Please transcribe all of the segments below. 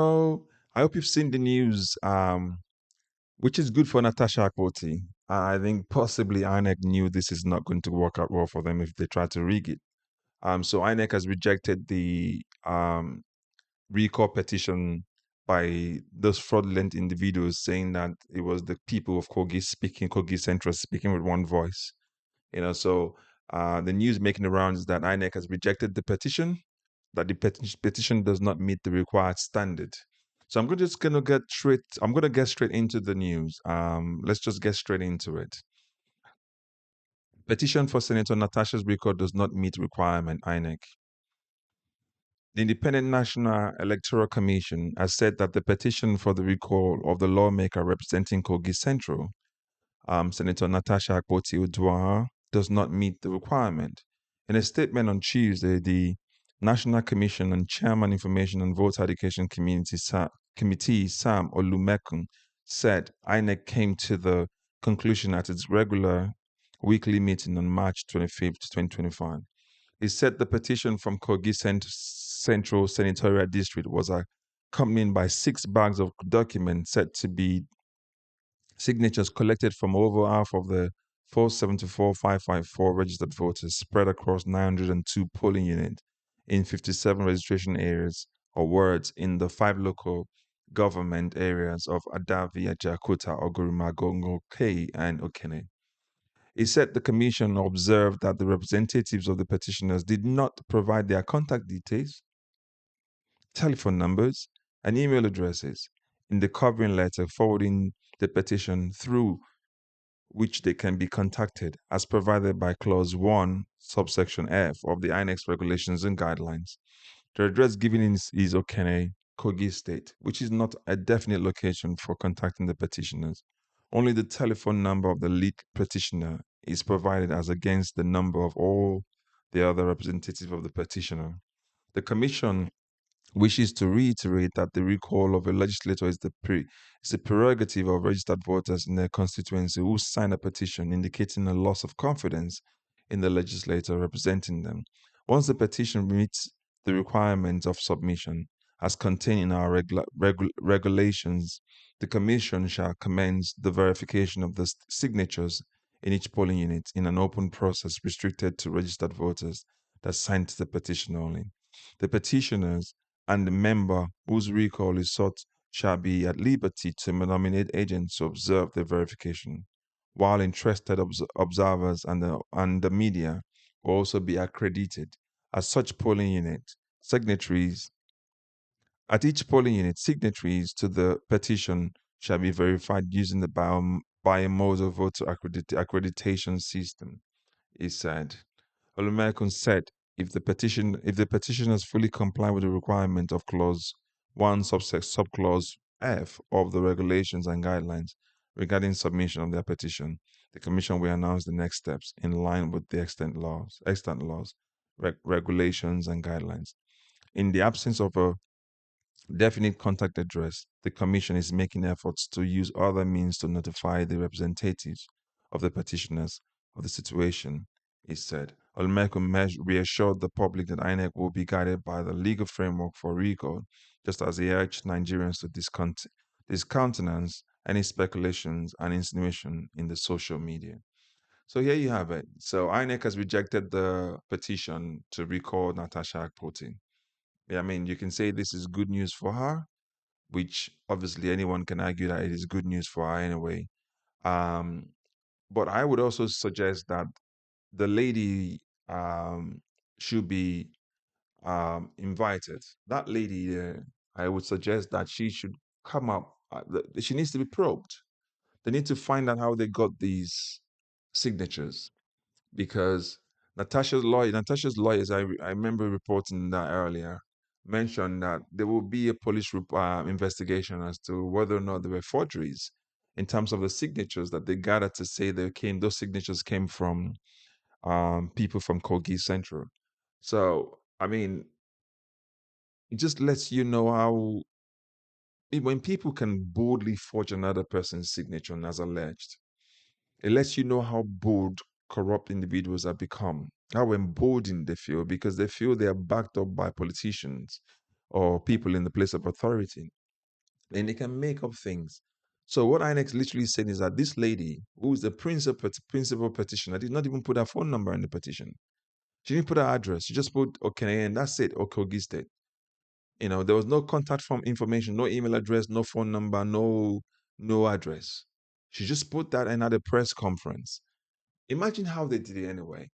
So I hope you've seen the news, which is good for Natasha Akpoti. I think possibly INEC knew this is not going to work out well for them if they try to rig it. So INEC has rejected the recall petition by those fraudulent individuals saying that it was the people of Kogi speaking, Kogi Central speaking with one voice. The news making the rounds that INEC has rejected the petition, that the petition does not meet the required standard. So I'm gonna get straight into the news. Let's just get straight into it. Petition for Senator Natasha's record does not meet requirement, INEC. The Independent National Electoral Commission has said that the petition for the recall of the lawmaker representing Kogi Central, Senator Natasha Akpoti Udwara, does not meet the requirement. In a statement on Tuesday, the National Commission on Chairman Information and Voter Education Committee Sam Olumekun said INEC came to the conclusion at its regular weekly meeting on March 25th, 2025. He said the petition from Kogi Central Senatorial District was accompanied by 6 bags of documents said to be signatures collected from over half of the 474,554 registered voters spread across 902 polling units in 57 registration areas or wards in the 5 local government areas of Adavi, Ajakuta, Ogurimagongo, K, and Okene. He said the commission observed that the representatives of the petitioners did not provide their contact details, telephone numbers, and email addresses in the covering letter forwarding the petition through which they can be contacted as provided by Clause 1, subsection F of the INEX regulations and guidelines. The address given is Okene, Kogi State, which is not a definite location for contacting the petitioners. Only the telephone number of the lead petitioner is provided as against the number of all the other representatives of the petitioner. The Commission wishes to reiterate that the recall of a legislator is the prerogative of registered voters in their constituency who sign a petition indicating a loss of confidence in the legislator representing them. Once the petition meets the requirements of submission, as contained in our regulations, the Commission shall commence the verification of the signatures in each polling unit in an open process restricted to registered voters that signed the petition only. The petitioners and the member whose recall is sought shall be at liberty to nominate agents to observe the verification, while interested observers and the media will also be accredited as such polling unit. Signatories at each polling unit, signatories to the petition shall be verified using the bimodal voter accreditation system, he said. Olumekun said if the petitioners fully comply with the requirement of clause 1 subclause F of the regulations and guidelines regarding submission of their petition, the Commission will announce the next steps in line with the extant laws, regulations, and guidelines. In the absence of a definite contact address, the Commission is making efforts to use other means to notify the representatives of the petitioners of the situation, he said. Olmeco reassured the public that INEC will be guided by the legal framework for recall, just as he urged Nigerians to discountenance any speculations and insinuation in the social media. So here you have it. So INEC has rejected the petition to recall Natasha Akpoti. Yeah, I mean, you can say this is good news for her, which obviously anyone can argue that it is good news for her anyway. Um, but I would also suggest that the lady should be invited. That lady, I would suggest that she should come up. She needs to be probed. They need to find out how they got these signatures because Natasha's lawyers, I remember reporting that earlier, mentioned that there will be a police investigation as to whether or not there were forgeries in terms of the signatures that they gathered to say those signatures came from people from Kogi Central. So, I mean, it just lets you know how when people can boldly forge another person's signature as alleged, it lets you know how bold corrupt individuals have become, how emboldened they feel because they feel they are backed up by politicians or people in the place of authority. And they can make up things. So what INEX literally said is that this lady, who is the principal petitioner, did not even put her phone number in the petition. She didn't put her address. She just put okay, and that's it, or Kogi State. There was no contact form information, no email address, no phone number, no address. She just put that and had a press conference. Imagine how they did it anyway.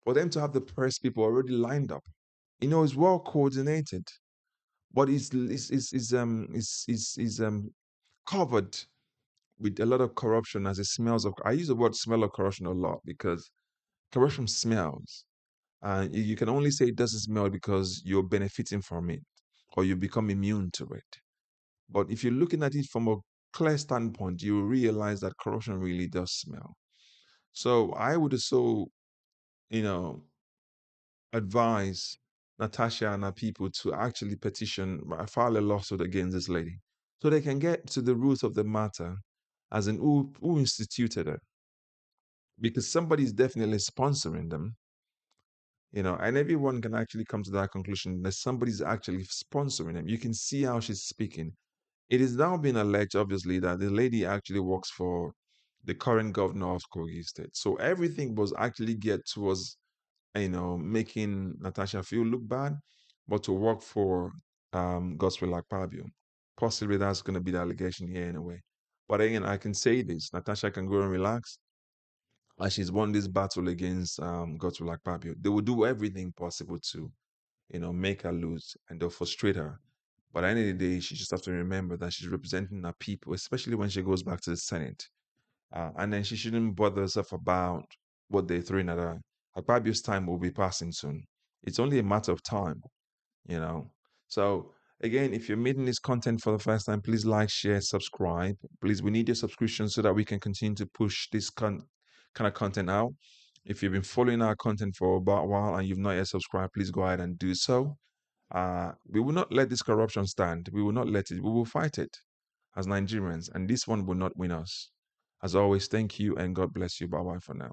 For them to have the press people already lined up. It's well coordinated, but it's covered with a lot of corruption as it smells of. I use the word smell of corruption a lot because corruption smells. You can only say it doesn't smell because you're benefiting from it or you become immune to it. But if you're looking at it from a clear standpoint, you realize that corruption really does smell. So I would also, you know, advise Natasha and her people to actually petition, file a lawsuit against this lady so they can get to the root of the matter, as in who instituted it. Because somebody is definitely sponsoring them, and everyone can actually come to that conclusion that somebody's actually sponsoring them. You can see how she's speaking. It is now being alleged, obviously, that the lady actually works for the current governor of Kogi State. So everything was actually geared towards, making Natasha feel look bad, but to work for Gospel like Pabio. Possibly that's going to be the allegation here in a way. But again, I can say this: Natasha can go and relax as she's won this battle against Gospel like Pabio. They will do everything possible to, make her lose and they'll frustrate her. But at the end of the day, she just has to remember that she's representing her people, especially when she goes back to the Senate. And then she shouldn't bother herself about what they're throwing at her. Akpabio's time will be passing soon. It's only a matter of time, you know. So again, if you're meeting this content for the first time, please like, share, subscribe. Please, we need your subscription so that we can continue to push this kind of content out. If you've been following our content for about a while and you've not yet subscribed, please go ahead and do so. We will not let this corruption stand. We will not let it. We will fight it as Nigerians, and this one will not win us. As always, thank you and God bless you. Bye bye for now.